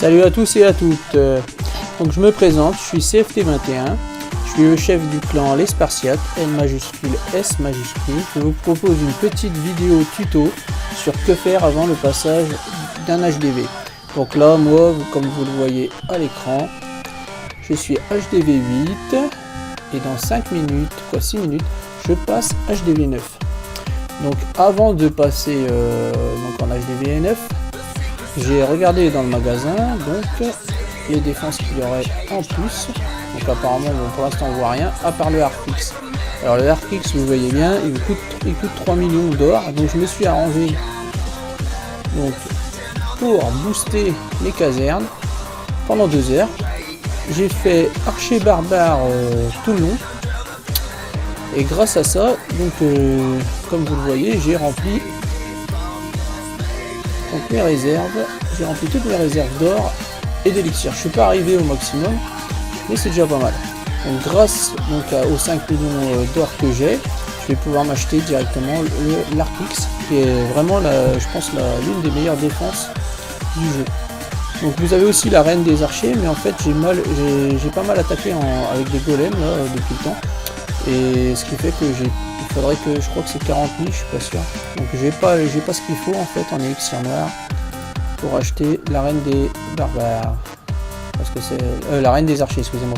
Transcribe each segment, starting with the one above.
Salut à tous et à toutes. Donc je me présente, je suis CFT21, je suis le chef du clan Les Spartiates, L majuscule, S majuscule. Je vous propose une petite vidéo tuto sur que faire avant le passage d'un HDV. Donc là, moi, comme vous le voyez à l'écran, je suis HDV 8 et dans 5 minutes, 6 minutes, je passe HDV 9. Donc avant de passer donc en HDV 9, j'ai regardé dans le magasin donc les défenses qu'il y aurait en plus. Donc apparemment, bon, pour l'instant on voit rien à part le Arctix. Alors le Arctix, vous voyez bien, il coûte 3 millions d'or. Donc je me suis arrangé donc pour booster les casernes pendant 2 heures. J'ai fait archer barbare tout le long. Et grâce à ça, donc comme vous le voyez, j'ai rempli donc mes réserves. J'ai rempli toutes mes réserves d'or et d'élixir. Je suis pas arrivé au maximum, mais c'est déjà pas mal. Donc grâce donc aux 5 millions d'or que j'ai, je vais pouvoir m'acheter directement l'Arctix, qui est vraiment je pense l'une des meilleures défenses du jeu. Donc vous avez aussi la reine des archers, mais en fait j'ai pas mal attaqué avec des golems là depuis le temps. Et ce qui fait que il faudrait que, je crois que c'est 40 000, je suis pas sûr. Donc j'ai pas ce qu'il faut en fait en élixir noir pour acheter la reine des barbares. Parce que c'est la reine des archers, excusez-moi.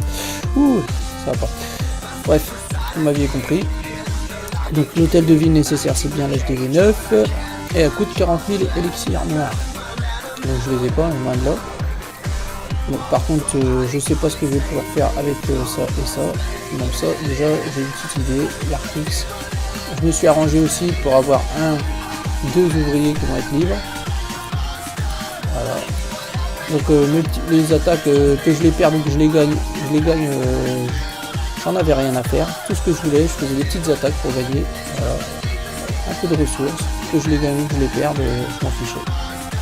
Ouh, ça va pas. Bref, vous m'aviez compris. Donc l'hôtel de ville nécessaire, c'est bien l'HDV 9 et elle coûte 40 000 élixirs noirs. Donc je les ai pas, loin de là. Donc, par contre, je sais pas ce que je vais pouvoir faire avec ça et ça. Donc ça, déjà, j'ai une petite idée. L'Arctix. Je me suis arrangé aussi pour avoir 2 ouvriers qui vont être libres. Voilà. Donc les attaques que je les perds, donc je les gagne. J'en avais rien à faire. Tout ce que je voulais, je faisais des petites attaques pour gagner. Voilà. Un peu de ressources. Que je les gagne ou que je les perde, je m'en fichais.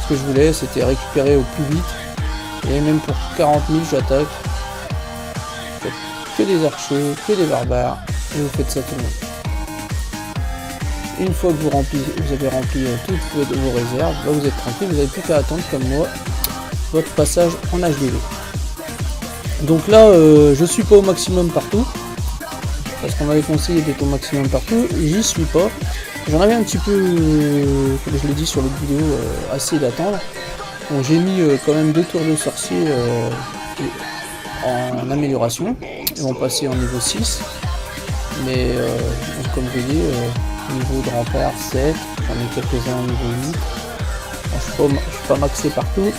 Ce que je voulais, c'était récupérer au plus vite. Et même pour 40 000, j'attaque. Que des archers, que des barbares. Et vous faites ça tout le monde. Une fois que vous avez rempli toutes vos réserves, là vous êtes tranquille, vous n'avez plus qu'à attendre comme moi votre passage en HDV. Donc là, je suis pas au maximum partout. Parce qu'on m'avait conseillé d'être au maximum partout. J'y suis pas. J'en avais un petit peu, comme je l'ai dit sur l'autre vidéo, assez d'attendre. Donc j'ai mis quand même 2 tours de sorcier en amélioration. Ils vont passer en niveau 6. Mais donc comme je dis, niveau de rempart 7, j'en ai quelques-uns en niveau 8. Bon, je suis pas maxé partout.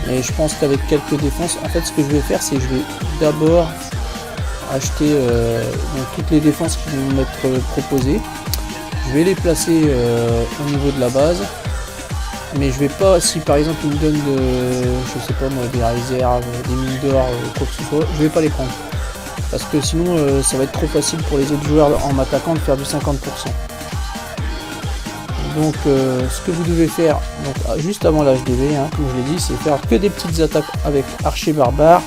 Mais je pense qu'avec quelques défenses, en fait ce que je vais faire, c'est que je vais d'abord acheter donc toutes les défenses qui vont m'être proposées. Je vais les placer au niveau de la base. Mais je vais pas, si par exemple il me donne je sais pas moi, des réserves, des mines d'or, quoi que ce soit, je vais pas les prendre. Parce que sinon ça va être trop facile pour les autres joueurs en m'attaquant de faire du 50%. Donc ce que vous devez faire donc, juste avant l'HDV, comme je l'ai dit, c'est faire que des petites attaques avec archer barbare.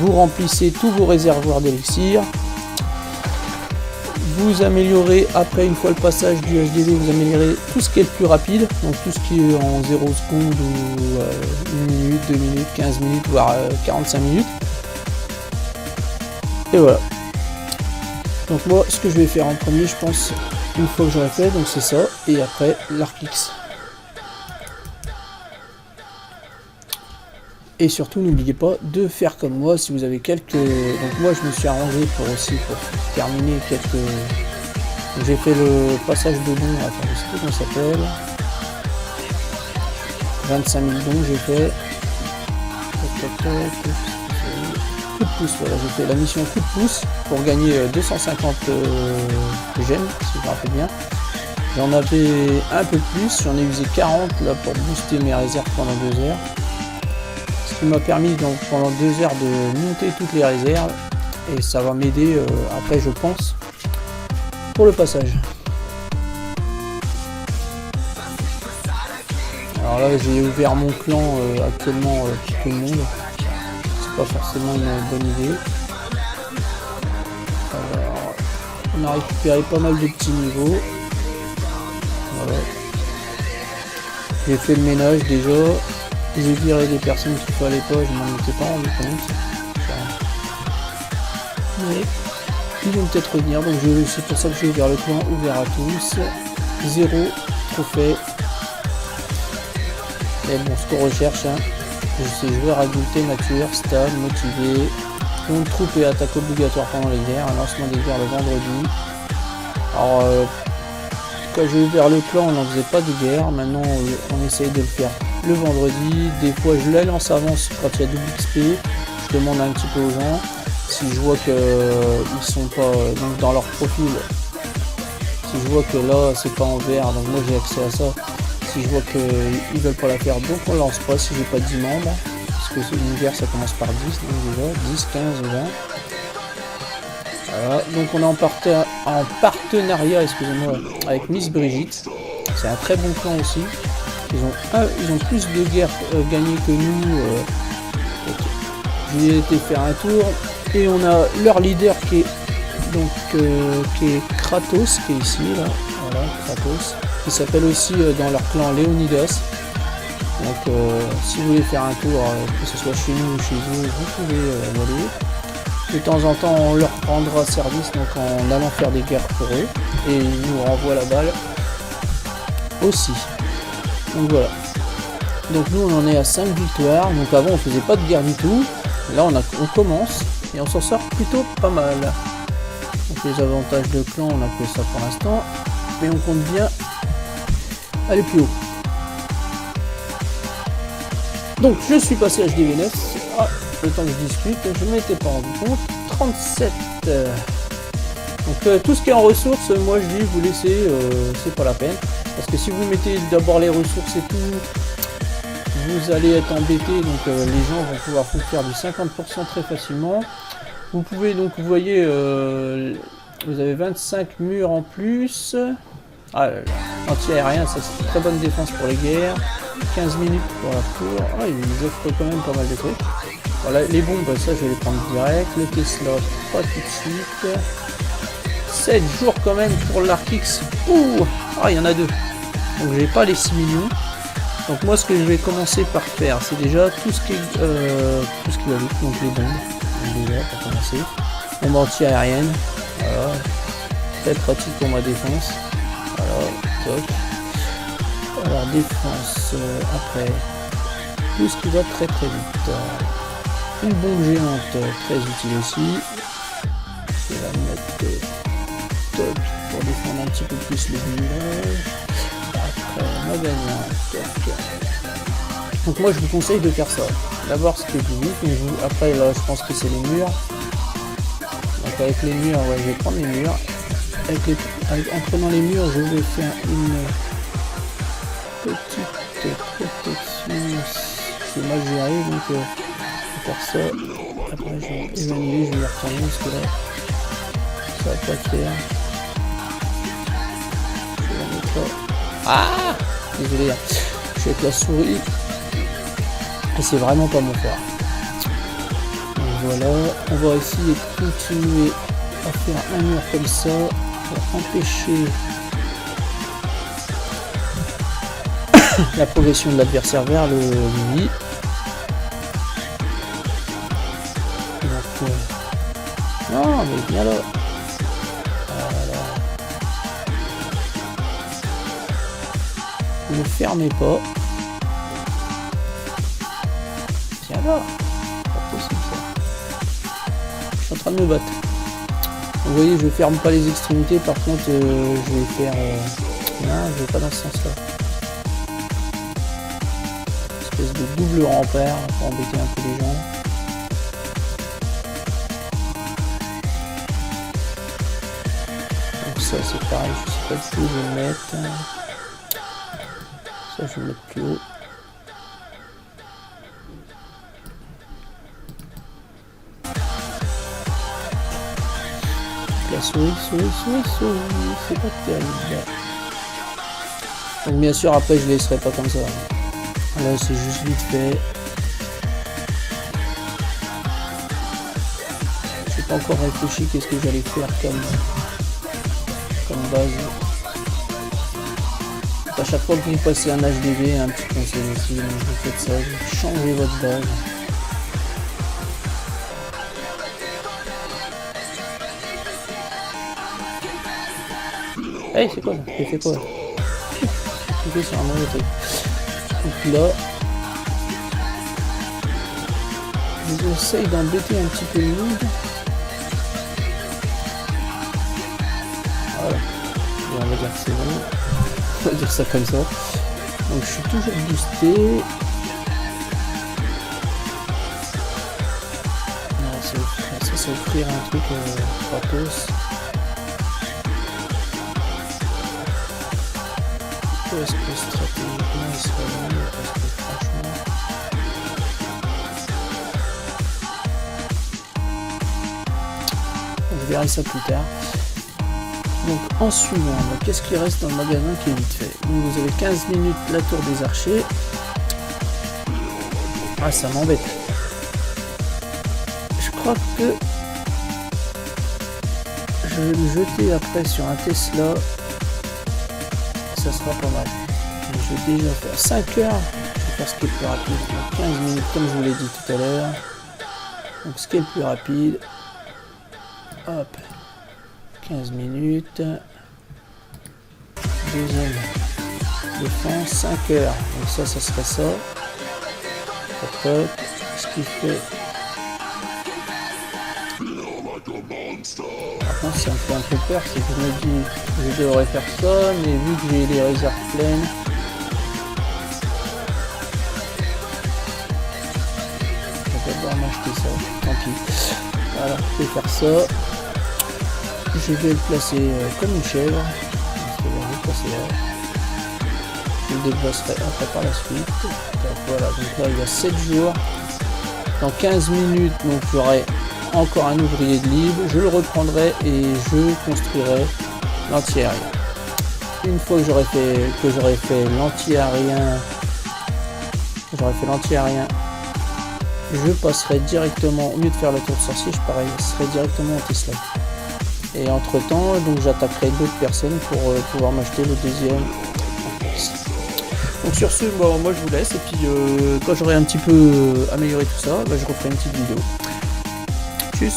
Vous remplissez tous vos réservoirs d'élixir. Vous améliorez après, une fois le passage du HDV, vous améliorez tout ce qui est le plus rapide, donc tout ce qui est en 0 secondes ou 1 minute, 2 minutes, 15 minutes, voire 45 minutes. Et voilà. Donc moi, ce que je vais faire en premier, je pense, une fois que j'aurai fait, donc c'est ça, et après l'Arctix. Et surtout, n'oubliez pas de faire comme moi si vous avez quelques... Donc moi, je me suis arrangé pour terminer quelques... J'ai fait le passage de dons, attends, je sais plus comment ça s'appelle. 25 000 dons, j'ai fait... Coup de pouce, voilà, j'ai fait la mission coup de pouce pour gagner 250 gemmes, si je me rappelle bien. J'en avais un peu plus, j'en ai usé 40 là pour booster mes réserves pendant 2 heures. Ce qui m'a permis donc pendant 2 heures de monter toutes les réserves et ça va m'aider après, je pense, pour le passage. Alors là, j'ai ouvert mon clan actuellement pour tout le monde. C'est pas forcément une bonne idée. Alors, on a récupéré pas mal de petits niveaux. Voilà. J'ai fait le ménage déjà. J'ai viré des personnes qu'il fallait pas, je m'en étais pas rendu compte. Mais ils vont peut-être revenir, donc c'est pour ça que j'ai ouvert le clan ouvert à tous. 0 trophée. Et bon, ce qu'on recherche, hein, c'est joueur adulte, mature, stable, motivé. Donc troupe et attaque obligatoire pendant les guerres, un lancement des guerres le vendredi. Alors, quand j'ai ouvert le clan, on n'en faisait pas de guerre. Maintenant, on essaye de le faire le vendredi. Des fois, je la lance avance quand il y a double XP. Je demande un petit peu aux gens. Si je vois qu'ils sont pas donc dans leur profil, si je vois que là, c'est pas en vert, donc moi j'ai accès à ça. Si je vois qu'ils veulent pas la faire, donc on lance pas si j'ai pas 10 membres. Parce que une guerre, ça commence par 10, donc déjà 10, 15, 20. Voilà, donc on est en partenariat, excusez-moi, avec Miss Brigitte. C'est un très bon clan aussi. Ils ont plus de guerres gagnées que nous. J'ai été faire un tour et on a leur leader qui est Kratos, qui est ici là. Voilà, Kratos. Qui s'appelle aussi dans leur clan Léonidas. Donc si vous voulez faire un tour, que ce soit chez nous ou chez eux, vous pouvez y aller. De temps en temps, on leur rendra service donc en allant faire des guerres pour eux. Et ils nous renvoient la balle aussi. Donc voilà. Donc nous, on en est à 5 victoires. Donc avant, on faisait pas de guerre du tout. Là, on commence et on s'en sort plutôt pas mal. Donc les avantages de clan, on a que ça pour l'instant. Mais on compte bien aller plus haut. Donc je suis passé HDV9. Ah, le temps que je discute, je ne m'étais pas rendu compte. 37. Donc tout ce qui est en ressources, moi je dis vous laissez, c'est pas la peine. Parce que si vous mettez d'abord les ressources et tout, vous allez être embêté. Donc les gens vont pouvoir vous faire du 50% très facilement. Vous pouvez donc, vous voyez, vous avez 25 murs en plus. Ah là là, anti-aérien, ça c'est une très bonne défense pour les guerres. 15 minutes pour la tour. Ah, ils offrent quand même pas mal de trucs. Voilà, les bombes, ça je vais les prendre direct. Le Tesla, pas tout de suite. 7 jours quand même pour l'Arkix. Ouh, ah, il y en a 2. Donc j'ai pas les 6 millions. Donc moi ce que je vais commencer par faire, c'est déjà tout ce qui va vite, donc les bombes. Donc déjà pour commencer. Bombe anti-aérienne. Voilà. Très pratique pour ma défense. Voilà, top. Alors défense, après, tout ce qui va très très vite. Une bombe géante, très utile aussi. Je vais la mettre top pour défendre un petit peu plus le village. Après, magasin, top. Donc moi je vous conseille de faire ça. D'abord ce qui est plus vite, après là je pense que c'est les murs. Donc avec les murs, ouais, je vais prendre les murs. En prenant les murs, je vais faire une petite protection. C'est mal géré, donc je vais faire ça. Après je vais évaluer, je vais retourner parce que là ça va pas le faire. Je vais la mettre là. Ah, désolé, je suis avec la souris et c'est vraiment pas mon fort. Donc voilà, on va essayer de continuer à faire un mur comme ça pour empêcher la progression de l'adversaire vers le nid. Donc, non, mais viens là. Voilà. Ne fermez pas. Viens là. Pas possible ça. Je suis en train de me battre. Vous voyez, je ferme pas les extrémités. Par contre, je vais faire. Non, je vais pas dans ce sens-là. Espèce de double rempart pour embêter un peu les gens. Donc ça c'est pareil, je sais pas du tout où je vais le mettre. Ça je vais le mettre plus haut. La souris, c'est pas terrible. Donc bien sûr après je laisserai pas comme ça. Là c'est juste vite fait. J'ai pas encore réfléchi qu'est-ce que j'allais faire comme base. à chaque fois que vous passez un HDV, un petit conseil aussi, donc vous faites ça, vous changez votre base. Hey, c'est quoi ça? J'ai fait quoi? J'ai cliqué sur un mauvais truc. Donc là, j'essaye d'embêter un petit peu le monde. Voilà. Et on va dire que c'est bon. On va dire ça comme ça. Donc je suis toujours boosté. Non, ça c'est offrir un truc gratos. Est-ce que stratégiquement il serait mieux? Parce que franchement... Je verrai ça plus tard. Donc en suivant, qu'est-ce qui reste dans le magasin qui est vite fait? Donc, vous avez 15 minutes la tour des archers. Ah, ça m'embête. Je crois que je vais me jeter après sur un Tesla. Ça sera pas mal. Je vais déjà faire 5 heures. Je vais faire ce qui est le plus rapide. Donc 15 minutes comme je vous l'ai dit tout à l'heure. Donc ce qui est le plus rapide. Hop. 15 minutes. Deuxième défense. 5 heures. Donc ça serait ça. Top. Ce qui fait... Par contre, ça me fait un peu peur, c'est que je me dis je devrais faire ça, mais vu que j'ai les réserves pleines, je vais d'abord m'acheter ça, tant pis. Voilà, je vais faire ça. Je vais le placer comme une chèvre. Je vais le placer là. Je le déplacerai après par la suite. Donc, voilà, donc là il y a 7 jours. Dans 15 minutes, donc j'aurai encore un ouvrier de libre, je le reprendrai et je construirai l'anti-aérien. Une fois que j'aurai fait l'anti-aérien, je passerai directement, au lieu de faire la tour de sorcier, je passerai directement au Tesla. Et entre temps, donc j'attaquerai d'autres personnes pour pouvoir m'acheter le deuxième. Donc sur ce, bon, moi je vous laisse et puis quand j'aurai un petit peu amélioré tout ça, je referai une petite vidéo. Tchuss.